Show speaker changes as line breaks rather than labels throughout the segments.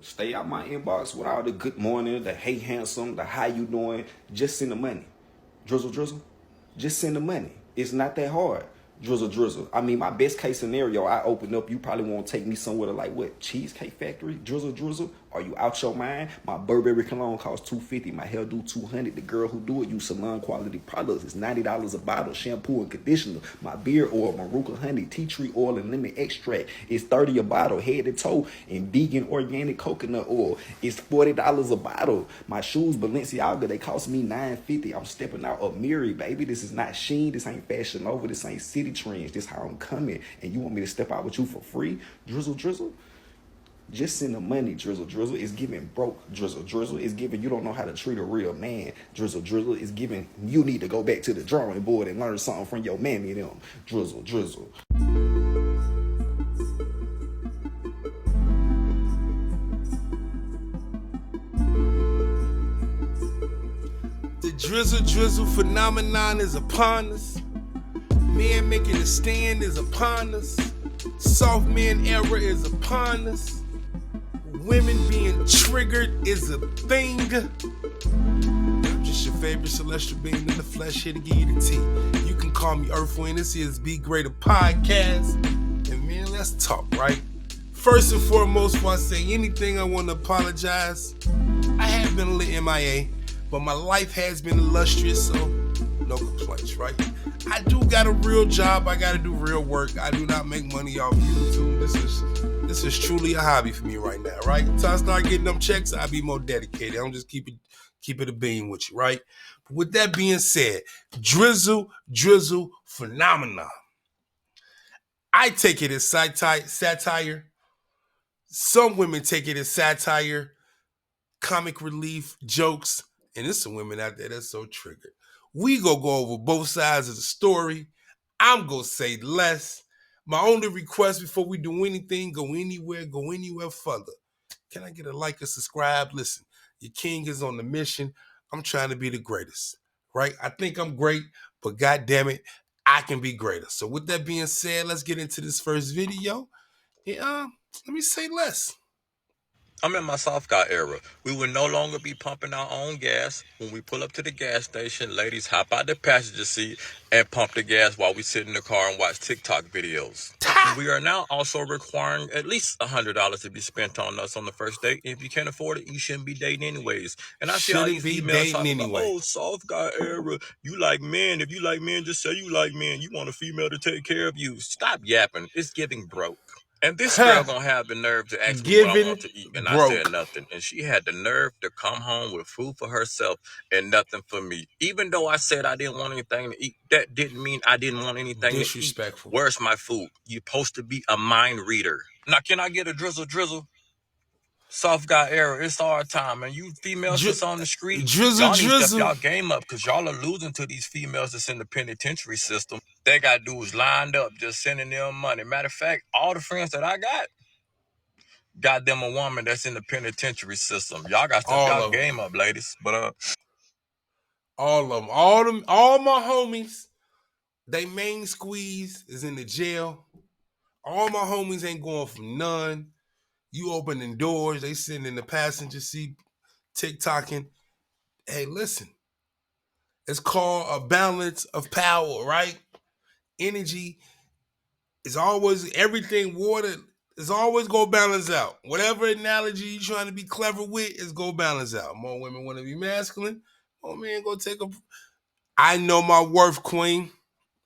Stay out my inbox with all the good morning, the hey handsome, the how you doing. Just send the money. Drizzle Drizzle. Just send the money. It's not that hard. Drizzle Drizzle. I mean, my best case scenario, I open up, you probably won't take me somewhere to like what? Cheesecake Factory? Drizzle Drizzle? Are you out your mind? My Burberry cologne costs $250. My hair do $200. The girl who do it use salon quality products. It's $90 a bottle. Shampoo and conditioner. My beard oil, Maruca honey, tea tree oil, and lemon extract. It's $30 a bottle, head to toe, and vegan organic coconut oil. It's $40 a bottle. My shoes, Balenciaga, they cost me $950. I'm stepping out of Miri, baby. This is not Shein. This ain't Fashion Nova. This ain't City Trends. This how I'm coming. And you want me to step out with you for free? Drizzle Drizzle? Just send the money, Drizzle Drizzle. It's giving broke, Drizzle Drizzle. It's giving you don't know how to treat a real man, Drizzle Drizzle. It's giving you need to go back to the drawing board and learn something from your mammy them, Drizzle Drizzle.
The Drizzle Drizzle phenomenon is upon us. Men making a stand is upon us. Soft man era is upon us. Women being triggered is a thing. I'm just your favorite celestial being in the flesh, here to give you the tea. You can call me Earthwind. This is Be Greater Podcast. And man, let's talk, right? First and foremost, before I say anything, I want to apologize. I have been a little MIA, but my life has been illustrious, so no complaints, right? I do got a real job. I got to do real work. I do not make money off YouTube. This is truly a hobby for me right now, right? Until I start getting them checks, I'll be more dedicated. I'm just keep it a beam with you, right? But with that being said, Drizzle phenomenon. I take it as satire. Some women take it as satire, comic relief, jokes, and there's some women out there that's so triggered. We go over both sides of the story. I'm gonna say less. My only request before we do anything, go anywhere further. Can I get a like and subscribe? Listen, your king is on the mission. I'm trying to be the greatest, right? I think I'm great, but God damn it, I can be greater. So with that being said, let's get into this first video. Let me say less.
I'm in my soft guy era. We will no longer be pumping our own gas. When we pull up to the gas station, ladies hop out the passenger seat and pump the gas while we sit in the car and watch TikTok videos. We are now also requiring at least $100 to be spent on us on the first date. If you can't afford it, you shouldn't be dating anyways. And I see all these females talking about, oh, soft guy era. You like men. If you like men, just say you like men. You want a female to take care of you. Stop yapping. It's giving broke. And this girl gonna have the nerve to ask me what I want to eat, and I said nothing. And she had the nerve to come home with food for herself and nothing for me. Even though I said I didn't want anything to eat, that didn't mean I didn't want anything to eat. Where's my food? You're supposed to be a mind reader. Now, can I get a drizzle drizzle? Soft guy era, it's our time, and you females that's on the street, y'all need to step y'all game up, because y'all are losing to these females that's in the penitentiary system. They got dudes lined up just sending them money. Matter of fact, all the friends that I got them a woman that's in the penitentiary system. Y'all got to step y'all game up, ladies. But
all of them, all my homies, they main squeeze is in the jail. All my homies ain't going for none. You opening doors, they sitting in the passenger seat, TikToking. Hey, listen, it's called a balance of power, right? Energy is always, everything, water is always gonna balance out. Whatever analogy you're trying to be clever with is gonna balance out. More women want to be masculine, more men gonna take a. I know my worth, queen.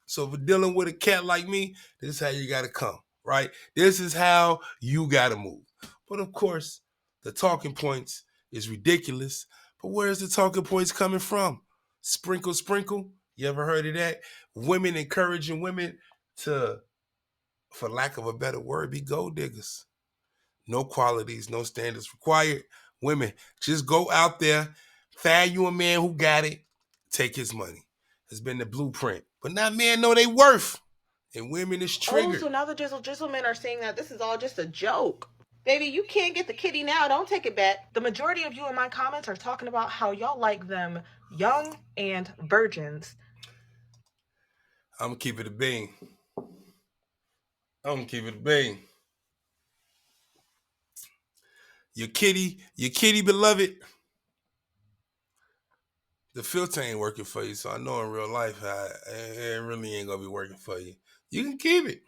So for dealing with a cat like me, this is how you gotta come, right? This is how you gotta move. But of course, the talking points is ridiculous. But where's the talking points coming from? Sprinkle, sprinkle. You ever heard of that? Women encouraging women to, for lack of a better word, be gold diggers. No qualities, no standards required. Women, just go out there, find you a man who got it, take his money. Has been the blueprint. But now men know they worth. And women is triggered.
Oh, so now the Drizzle men are saying that this is all just a joke. Baby, you can't get the kitty now. Don't take it back. The majority of you in my comments are talking about how y'all like them young and virgins.
I'm going to keep it a bean. Your kitty beloved, the filter ain't working for you. So I know in real life, it really ain't gonna be working for you. You can keep it.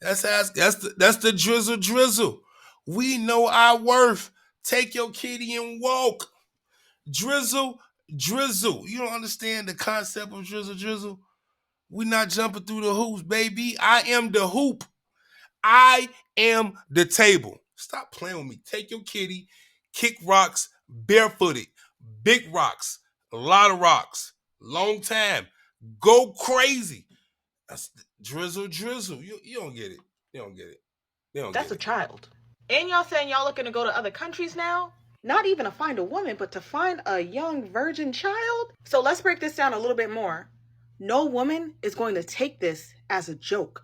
That's the drizzle drizzle. We know our worth. Take your kitty and walk. Drizzle drizzle. You don't understand the concept of drizzle drizzle? We not jumping through the hoops, baby. I am the hoop. I am the table. Stop playing with me. Take your kitty, kick rocks, barefooted, big rocks, a lot of rocks, long time. Go crazy. That's drizzle drizzle. You don't get it. You don't get it.
That's a child. And y'all saying y'all looking to go to other countries now? Not even to find a woman, but to find a young virgin child? So let's break this down a little bit more. No woman is going to take this as a joke.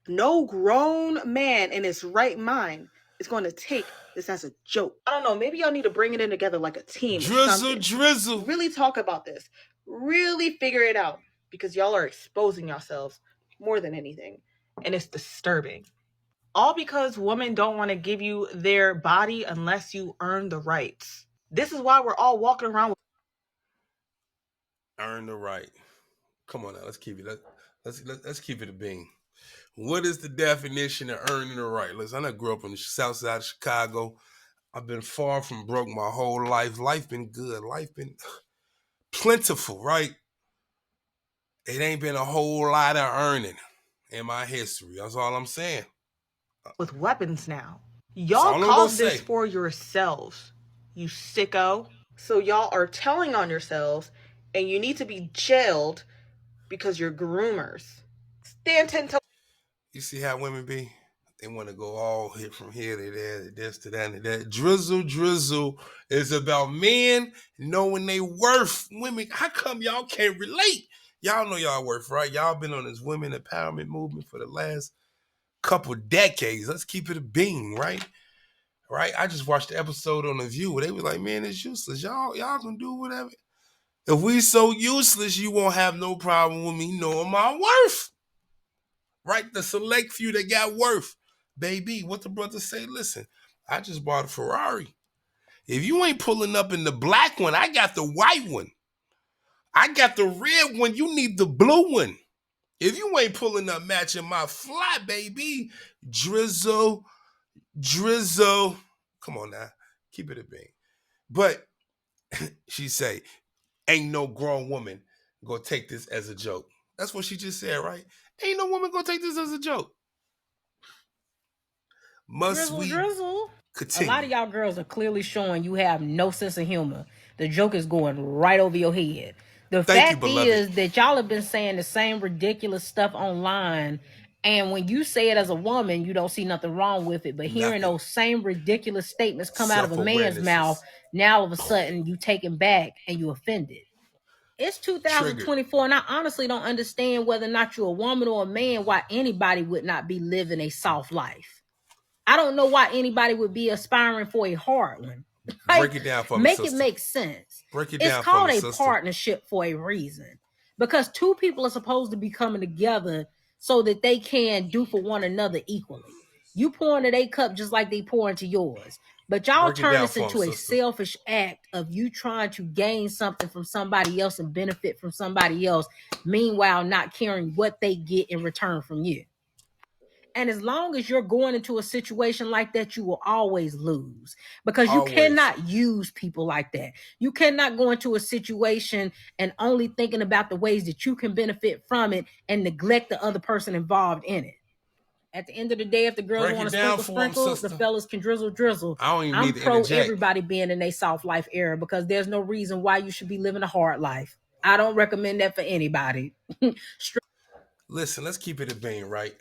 No grown man in his right mind is going to take this as a joke. I don't know, maybe y'all need to bring it in together like a team.
Drizzle drizzle.
Really talk about this. Really figure it out. Because y'all are exposing yourselves more than anything. And it's disturbing. All because women don't want to give you their body unless you earn the rights. This is why we're all walking around with
Earn the right. Come on now, let's keep it. Let's keep it a bean. What is the definition of earning the right? Listen, I grew up on the south side of Chicago. I've been far from broke my whole life. Life been good. Life been plentiful, right? It ain't been a whole lot of earning in my history. That's all I'm saying.
With weapons now. Y'all caused this for yourselves, you sicko. So y'all are telling on yourselves and you need to be jailed because you're groomers. Stand 10 toes.
You see how women be? They want to go all hit from here to there, to this, to that, to that. Drizzle drizzle is about men knowing they worth. Women, how come y'all can't relate? Y'all know y'all worth, right? Y'all been on this women empowerment movement for the last couple decades. Let's keep it a bean, right? Right? I just watched the episode on The View where they were like, man, it's useless. Y'all can do whatever. If we so useless, you won't have no problem with me knowing my worth. Right? The select few that got worth. Baby, what the brother say? Listen, I just bought a Ferrari. If you ain't pulling up in the black one, I got the white one. I got the red one. You need the blue one. If you ain't pulling up matching my fly, baby, drizzle. Come on now. Keep it a bean. But she say, ain't no grown woman gonna take this as a joke. That's what she just said, right? Ain't no woman gonna take this as a joke. Must we
Drizzle.
continue?
A lot of y'all girls are clearly showing you have no sense of humor. The joke is going right over your head. The fact is that y'all have been saying the same ridiculous stuff online, and when you say it as a woman, you don't see nothing wrong with it. But hearing those same ridiculous statements come out of a man's mouth, now all of a sudden you take it back and you offended. It's 2024, and I honestly don't understand whether or not you're a woman or a man, why anybody would not be living a soft life. I don't know why anybody would be aspiring for a hard one. Like,
break it down for me,
make
sister.
it make sense.
Break it
it's
down
called
for me,
a
sister.
partnership for a reason. Because two people are supposed to be coming together so that they can do for one another equally. You pour into their cup just like they pour into yours. But y'all turn this into a selfish act of you trying to gain something from somebody else and benefit from somebody else, meanwhile not caring what they get in return from you. And as long as you're going into a situation like that, you will always lose, because you cannot use people like that. You cannot go into a situation and only thinking about the ways that you can benefit from it and neglect the other person involved in it. At the end of the day, if the girls want to sprinkle, the fellas can drizzle. I'm pro everybody being in a soft life era, because there's no reason why you should be living a hard life. I don't recommend that for anybody.
Listen, let's keep it a bean, right?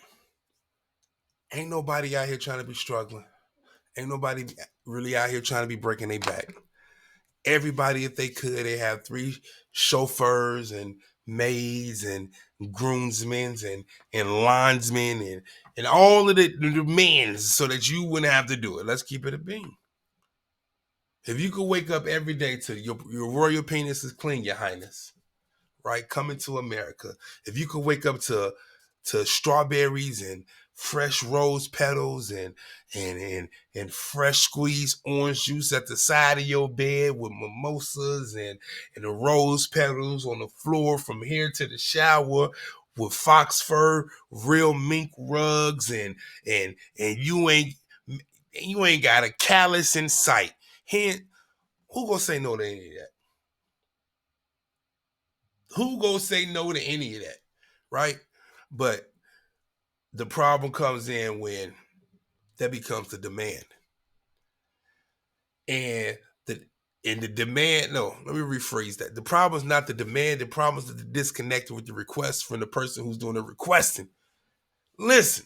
Ain't nobody out here trying to be struggling. Ain't nobody really out here trying to be breaking their back. Everybody, if they could, they have 3 chauffeurs and maids and groomsmen and linesmen and all of the men so that you wouldn't have to do it. Let's keep it a bean. If you could wake up every day to your royal penis is clean, your highness, right? Coming to America. If you could wake up to strawberries and fresh rose petals and fresh squeezed orange juice at the side of your bed with mimosas and the rose petals on the floor from here to the shower with fox fur, real mink rugs, and you ain't got a callus in sight. Who gonna say no to any of that? Who gonna say no to any of that? Right? But the problem comes in when that becomes the demand. And the demand, no, let me rephrase that. The problem is not the demand, the problem is the disconnect with the request from the person who's doing the requesting. Listen,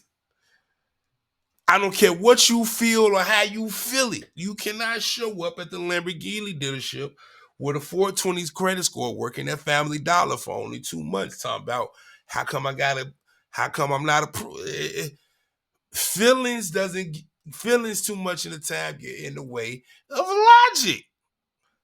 I don't care what you feel or how you feel it. You cannot show up at the Lamborghini dealership with a 420s credit score working at Family Dollar for only 2 months, talking about how come I'm not approved. Feelings too much of the time get in the way of logic.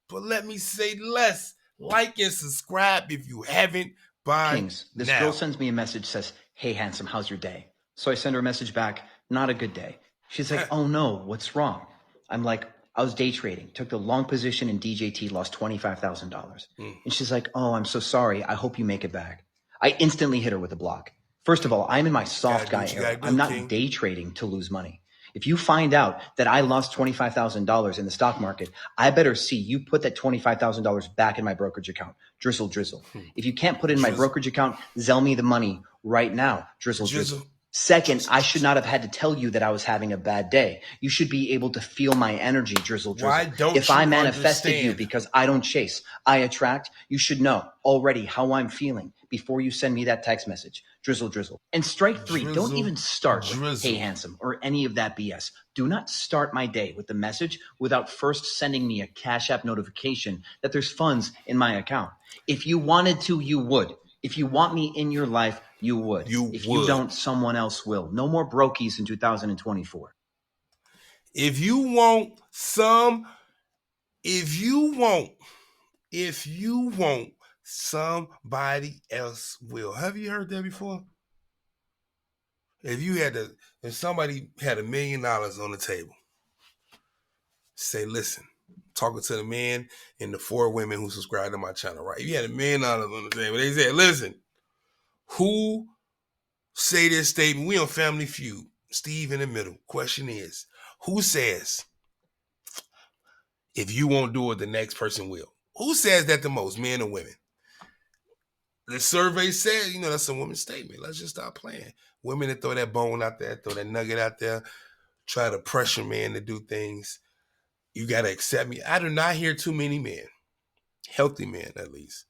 But let me say less. Like and subscribe if you haven't by
Kings, this
now.
girl sends me a message, says, "Hey, handsome, how's your day?" So I send her a message back, "Not a good day." She's like, "Oh no, what's wrong?" I'm like, "I was day trading, took the long position in DJT, lost $25,000. And she's like, "Oh, I'm so sorry. I hope you make it back." I instantly hit her with a block. First of all, I'm in my soft guy era. I'm not day trading to lose money. If you find out that I lost $25,000 in the stock market, I better see you put that $25,000 back in my brokerage account. Drizzle Drizzle. If you can't put it in my brokerage account, Zell me the money right now. Drizzle Drizzle. Second, I should not have had to tell you that I was having a bad day. You should be able to feel my energy, Drizzle Drizzle.
Why don't
if
you
I manifested
understand?
you because I don't chase, I attract, you should know already how I'm feeling before you send me that text message. Drizzle Drizzle. And strike three, don't even start with "Hey, handsome" or any of that BS. Do not start my day with the message without first sending me a Cash App notification that there's funds in my account. If you wanted to, you would. If you want me in your life, you would. If you don't, someone else will. No more brokies in 2024.
If you want somebody else will. Have you heard that before? If somebody had $1 million on the table, say, listen, talking to the man and the 4 women who subscribe to my channel, right? If you had $1 million on the table, they said, listen, who say this statement? We on Family Feud. Steve in the middle. Question is, who says, if you won't do it, the next person will? Who says that the most, men or women? The survey says, that's a woman's statement. Let's just stop playing. Women that throw that bone out there, throw that nugget out there, try to pressure men to do things. You got to accept me. I do not hear too many men, healthy men at least,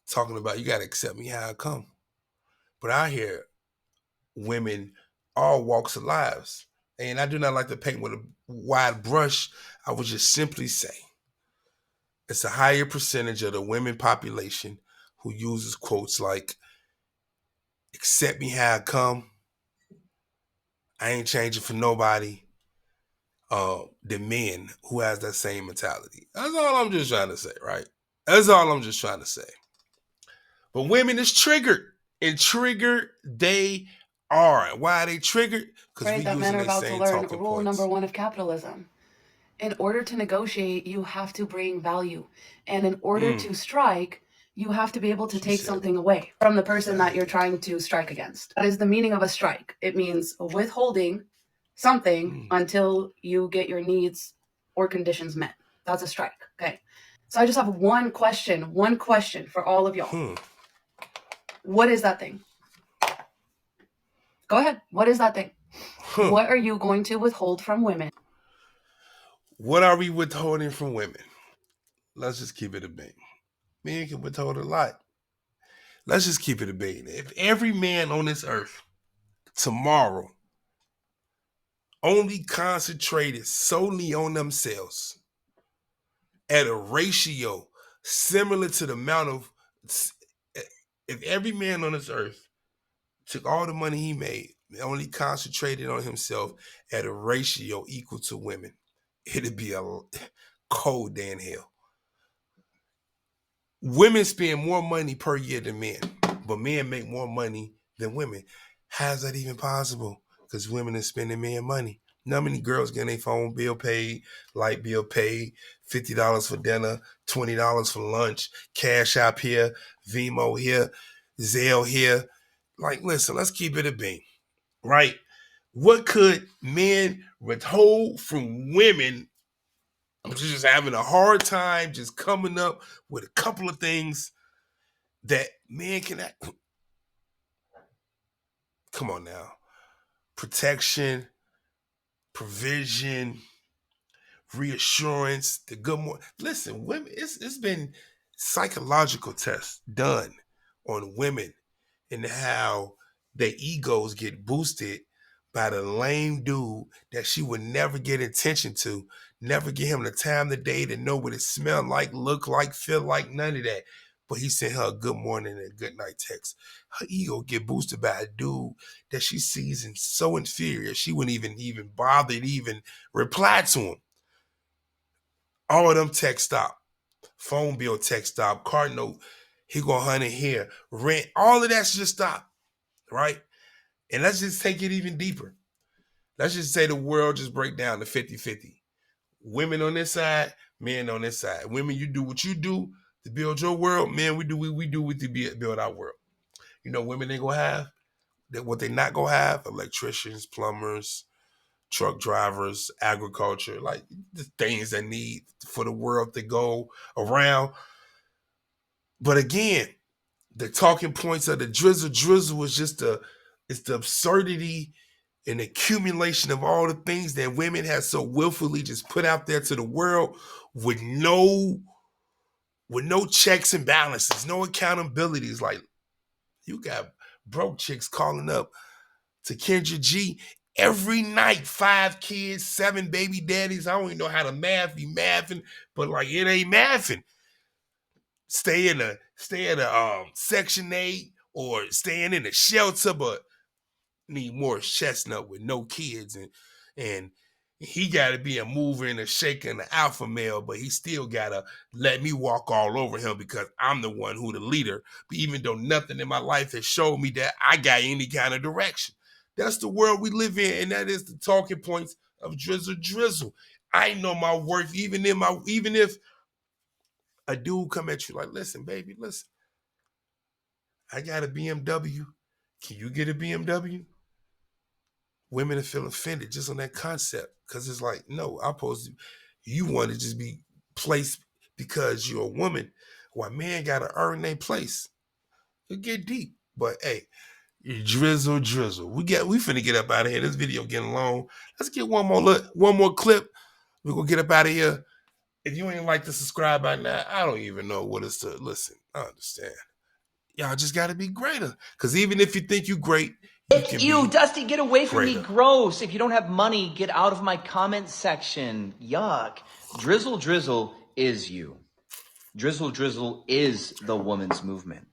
talking about you got to accept me how I come. But I hear women, all walks of lives. And I do not like to paint with a wide brush. I would just simply say it's a higher percentage of the women population who uses quotes like, accept me how I come. I ain't changing for nobody. The men who has that same mentality. That's all I'm just trying to say, right? That's all I'm just trying to say. But women is triggered. And triggered they are. Why are they triggered? Because
Right,
we
that
using
men are
their
about to
same
learn
talking
rule
points.
number 1 of capitalism. In order to negotiate, you have to bring value. And in order to strike, you have to be able to take something away from the person that you're trying to strike against. That is the meaning of a strike. It means withholding something until you get your needs or conditions met. That's a strike. Okay. So I just have one question for all of y'all. What is that thing? Go ahead. What is that thing? What are you going to withhold from women?
What are we withholding from women? Let's just keep it a bean. Men can withhold a lot. Let's just keep it a bean. If every man on this earth tomorrow only concentrated solely on themselves at a ratio similar to the amount of, if every man on this earth took all the money he made and only concentrated on himself at a ratio equal to women, it'd be a cold day in hell. Women spend more money per year than men, but men make more money than women. How's that even possible? because women are spending men money. How many girls getting their phone bill paid, light bill paid, $50 for dinner, $20 for lunch, Cash App here, Vimo here, Zelle here. Like, listen, let's keep it a bean, right? What could men withhold from women? I'm just having a hard time just coming up with a couple of things that men can. Come on now. Protection, provision, reassurance, the good morning. Listen, women, it's been psychological tests done on women and how their egos get boosted by the lame dude that she would never get attention to, never give him the time of day to know what it smelled like, look like, feel like, none of that. But he sent her a good morning and a good night text. Her ego get boosted by a dude that she sees and so inferior she wouldn't even bother to even reply to him. All of them text stop. Phone bill text stop. Car note, he gonna hunt it here. Rent, all of that should stop, right? And let's just take it even deeper. Let's just say the world just break down to 50-50. Women on this side, men on this side. Women, you do what you do to build your world. Men, we do what to build our world. You know, women ain't gonna have what they not gonna have: electricians, plumbers, truck drivers, agriculture, like the things that need for the world to go around. But again, the talking points of the Drizzle Drizzle is just it's the absurdity and accumulation of all the things that women have so willfully just put out there to the world with no checks and balances, no accountabilities. Like, you got broke chicks calling up to Kendra G every night, 5 kids, 7 baby daddies. I don't even know how to be mathing, but like, it ain't mathing. Stay in a Section 8 or staying in a shelter, but need Morris Chestnut with no kids, and he got to be a mover and a shaker and an alpha male, but he still got to let me walk all over him because I'm the one who the leader. But even though nothing in my life has showed me that I got any kind of direction. That's the world we live in, and that is the talking points of Drizzle Drizzle. I know my worth, even if a dude come at you like, listen, baby, listen, I got a BMW. Can you get a BMW? Women feel offended just on that concept because it's like, no, you want to just be placed because you're a woman. Why men got to earn their place. It get deep, but hey, Drizzle Drizzle. We finna get up out of here. This video getting long. Let's get one more clip. We're gonna get up out of here. If you ain't like to subscribe by now, I don't even know what it's to listen. I understand. Y'all just gotta be greater. Because even if you think you great, you can
Ew,
be
Dusty, get away from me.
greater.
Gross. If you don't have money, get out of my comment section. Yuck. Drizzle Drizzle is you. Drizzle Drizzle is the woman's movement.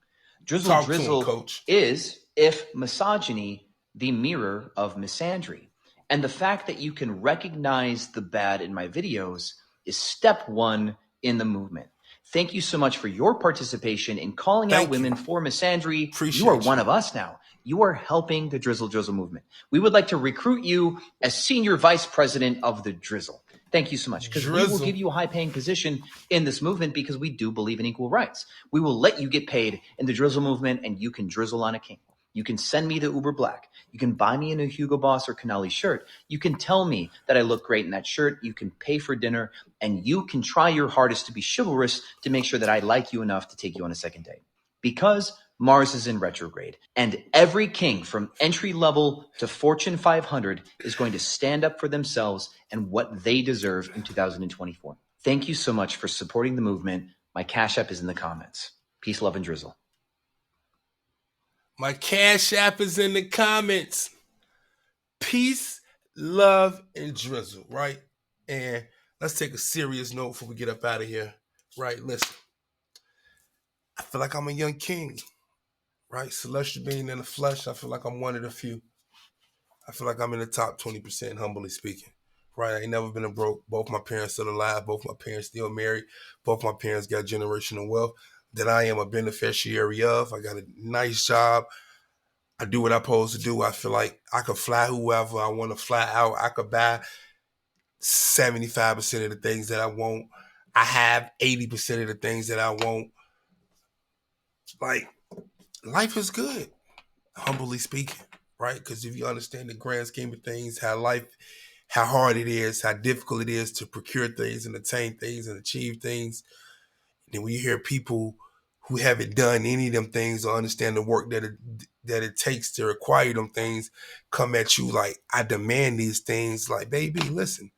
Drizzle
Talk to him,
Drizzle
coach.
is, if misogyny, the mirror of misandry. And the fact that you can recognize the bad in my videos is step one in the movement. Thank you so much for your participation in calling out women for misandry.
Appreciate
you are one of us now. You are helping the Drizzle Drizzle movement. We would like to recruit you as senior vice president of the Drizzle. Thank you so much, because we will give you a high-paying position in this movement because we do believe in equal rights. We will let you get paid in the Drizzle movement, and you can drizzle on a king. You can send me the Uber Black. You can buy me a new Hugo Boss or Canali shirt. You can tell me that I look great in that shirt. You can pay for dinner, and you can try your hardest to be chivalrous to make sure that I like you enough to take you on a second date. Because Mars is in retrograde, and every king from entry level to Fortune 500 is going to stand up for themselves and what they deserve in 2024. Thank you so much for supporting the movement. My Cash App is in the comments. Peace, love, and drizzle.
My Cash App is in the comments. Peace, love, and drizzle, right? And let's take a serious note before we get up out of here, right? Listen, I feel like I'm a young king, right? Celestial being in the flesh, I feel like I'm one of the few. I feel like I'm in the top 20%, humbly speaking, right? I ain't never been a broke. Both my parents still alive. Both my parents still married. Both my parents got generational wealth that I am a beneficiary of. I got a nice job. I do what I'm supposed to do. I feel like I could fly whoever I want to fly out. I could buy 75% of the things that I want. I have 80% of the things that I want. Like, life is good, humbly speaking, right? Because if you understand the grand scheme of things, how hard it is, how difficult it is to procure things and attain things and achieve things, then when you hear people who haven't done any of them things or understand the work that it takes to acquire them things come at you like, I demand these things. Like, baby, listen,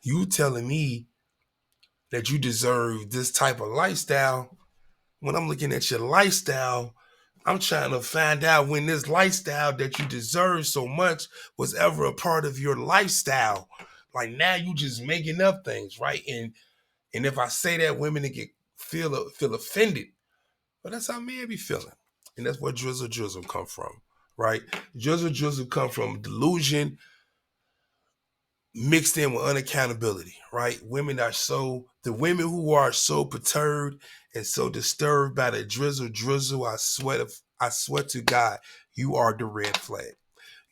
you telling me that you deserve this type of lifestyle. When I'm looking at your lifestyle, I'm trying to find out when this lifestyle that you deserve so much was ever a part of your lifestyle. Like, now you just making up things, right? And if I say that, women get feel offended. But that's how men be feeling. And that's where Drizzle Drizzle come from, right? Drizzle Drizzle come from delusion mixed in with unaccountability, right? The women who are so perturbed and so disturbed by the Drizzle Drizzle, I swear to God, you are the red flag.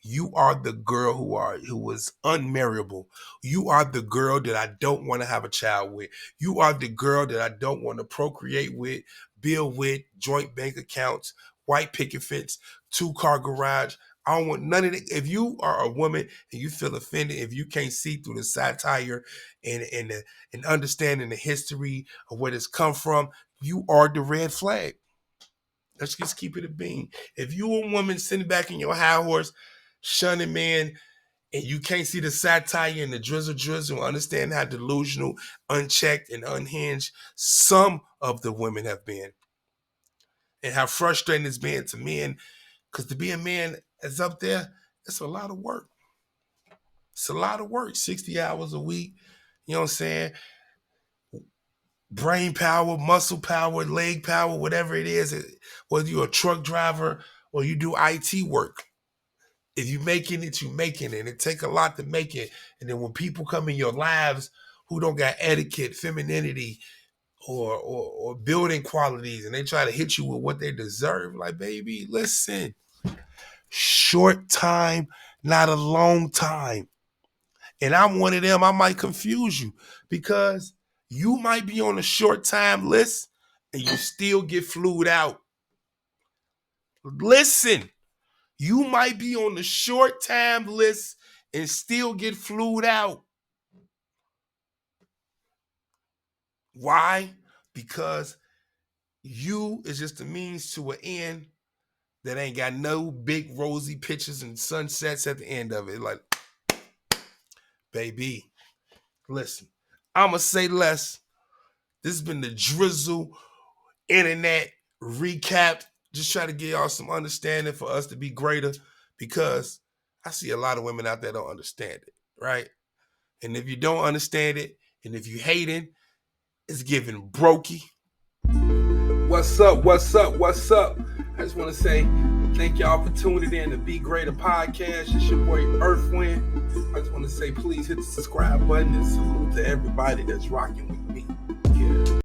You are the girl who was unmarriable. You are the girl that I don't want to have a child with. You are the girl that I don't want to procreate with, build with, joint bank accounts, white picket fence, 2-car garage. I don't want none of it. If you are a woman and you feel offended, if you can't see through the satire and understanding the history of where it's come from, you are the red flag. Let's just keep it a bean. If you a woman sitting back in your high horse, shunning men, and you can't see the satire and the Drizzle Drizzle, understand how delusional, unchecked, and unhinged some of the women have been, and how frustrating it's been to men, because to be a man is up there, it's a lot of work. It's a lot of work, 60 hours a week, you know what I'm saying? Brain power, muscle power, leg power, whatever it is, whether you're a truck driver or you do IT work. If you're making it, you're making it. It takes a lot to make it. And then when people come in your lives who don't got etiquette, femininity, or building qualities, and they try to hit you with what they deserve, like, baby, listen, short time, not a long time. And I'm one of them, I might confuse you because you might be on a short time list and you still get flued out. Listen. You might be on the short time list and still get flued out. Why? Because you is just a means to an end that ain't got no big rosy pictures and sunsets at the end of it. Like, baby, listen, I'ma say less. This has been the Drizzle Internet Recap. Just try to give y'all some understanding for us to be greater, because I see a lot of women out there don't understand it, right? And if you don't understand it, and if you hating, it's giving brokey. What's up? I just want to say thank y'all for tuning in to Be Greater Podcast. It's your boy Earthwind. I just want to say please hit the subscribe button and salute to everybody that's rocking with me. Yeah.